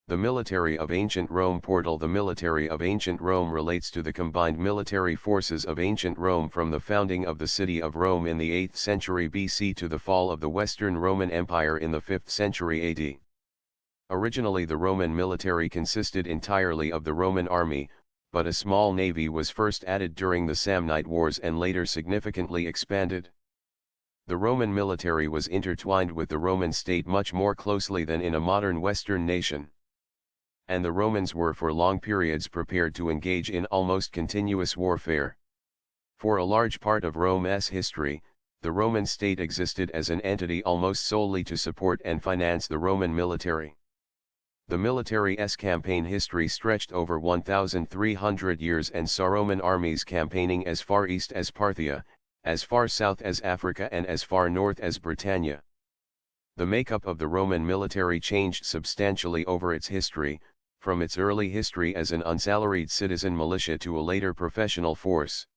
The military of ancient Rome portal. The military of ancient Rome relates to the combined military forces of ancient Rome from the founding of the city of Rome in the 8th century BC to the fall of the Western Roman Empire in the 5th century AD. Originally the Roman military consisted entirely of the Roman army, but a small navy was first added during the Samnite Wars and later significantly expanded. The Roman military was intertwined with the Roman state much more closely than in a modern Western nation. And the Romans were for long periods prepared to engage in almost continuous warfare. For a large part of Rome's history, the Roman state existed as an entity almost solely to support and finance the Roman military. The military's campaign history stretched over 1,300 years and saw Roman armies campaigning as far east as Parthia, as far south as Africa and as far north as Britannia. The makeup of the Roman military changed substantially over its history, from its early history as an unsalaried citizen militia to a later professional force.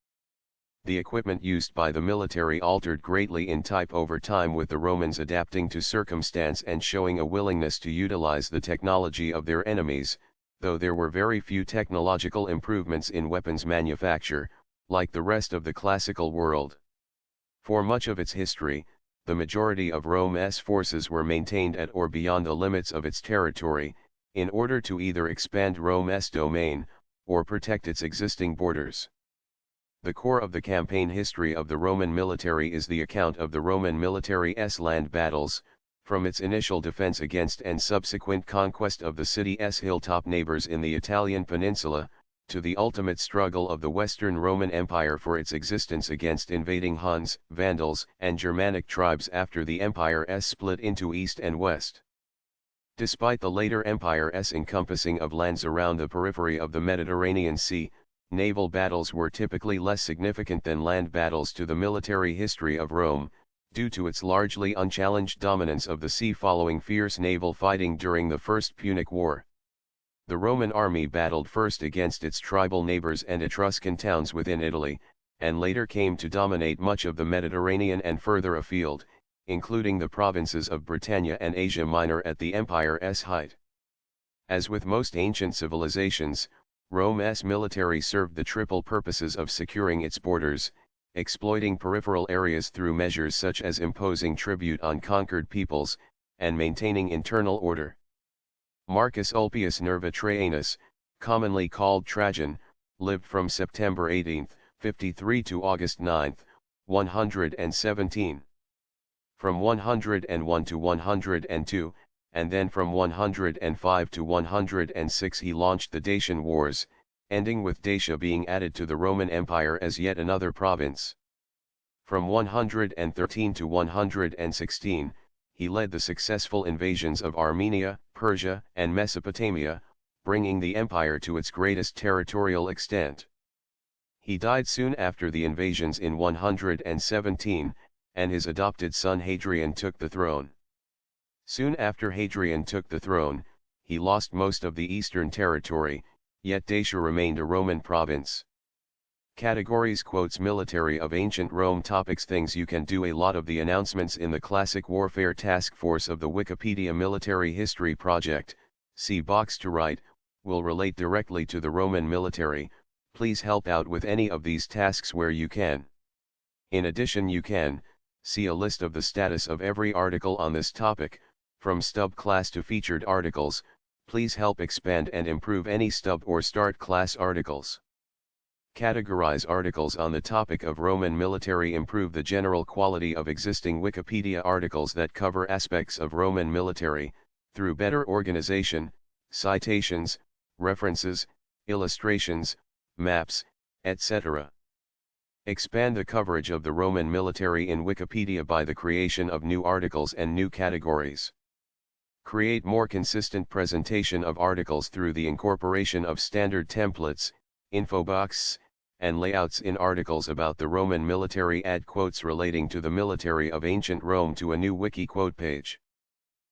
The equipment used by the military altered greatly in type over time, with the Romans adapting to circumstance and showing a willingness to utilize the technology of their enemies, though there were very few technological improvements in weapons manufacture, like the rest of the classical world. For much of its history, the majority of Rome's forces were maintained at or beyond the limits of its territory, in order to either expand Rome's domain, or protect its existing borders. The core of the campaign history of the Roman military is the account of the Roman military's land battles, from its initial defense against and subsequent conquest of the city's hilltop neighbors in the Italian peninsula, to the ultimate struggle of the Western Roman Empire for its existence against invading Huns, Vandals, and Germanic tribes after the empire's split into East and West. Despite the later empire's encompassing of lands around the periphery of the Mediterranean Sea, naval battles were typically less significant than land battles to the military history of Rome, due to its largely unchallenged dominance of the sea following fierce naval fighting during the First Punic War. The Roman army battled first against its tribal neighbors and Etruscan towns within Italy, and later came to dominate much of the Mediterranean and further afield, including the provinces of Britannia and Asia Minor at the empire's height. As with most ancient civilizations, Rome's military served the triple purposes of securing its borders, exploiting peripheral areas through measures such as imposing tribute on conquered peoples, and maintaining internal order. Marcus Ulpius Nerva Trajanus, commonly called Trajan, lived from September 18, 53 to August 9, 117. From 101 to 102, and then from 105 to 106 he launched the Dacian Wars, ending with Dacia being added to the Roman Empire as yet another province. From 113 to 116, he led the successful invasions of Armenia, Persia, and Mesopotamia, bringing the empire to its greatest territorial extent. He died soon after the invasions in 117, and his adopted son Hadrian took the throne. Soon after Hadrian took the throne, he lost most of the eastern territory, yet Dacia remained a Roman province. Categories quotes Military of Ancient Rome Topics Things you can do. A lot of the announcements in the Classic Warfare Task Force of the Wikipedia Military History Project, see box to right, will relate directly to the Roman military. Please help out with any of these tasks where you can. In addition, you can see a list of the status of every article on this topic, from stub class to featured articles. Please help expand and improve any stub or start class articles. Categorize articles on the topic of Roman military. Improve the general quality of existing Wikipedia articles that cover aspects of Roman military, through better organization, citations, references, illustrations, maps, etc. Expand the coverage of the Roman military in Wikipedia by the creation of new articles and new categories. Create more consistent presentation of articles through the incorporation of standard templates, infoboxes, and layouts in articles about the Roman military. Add quotes relating to the military of ancient Rome to a new wiki quote page.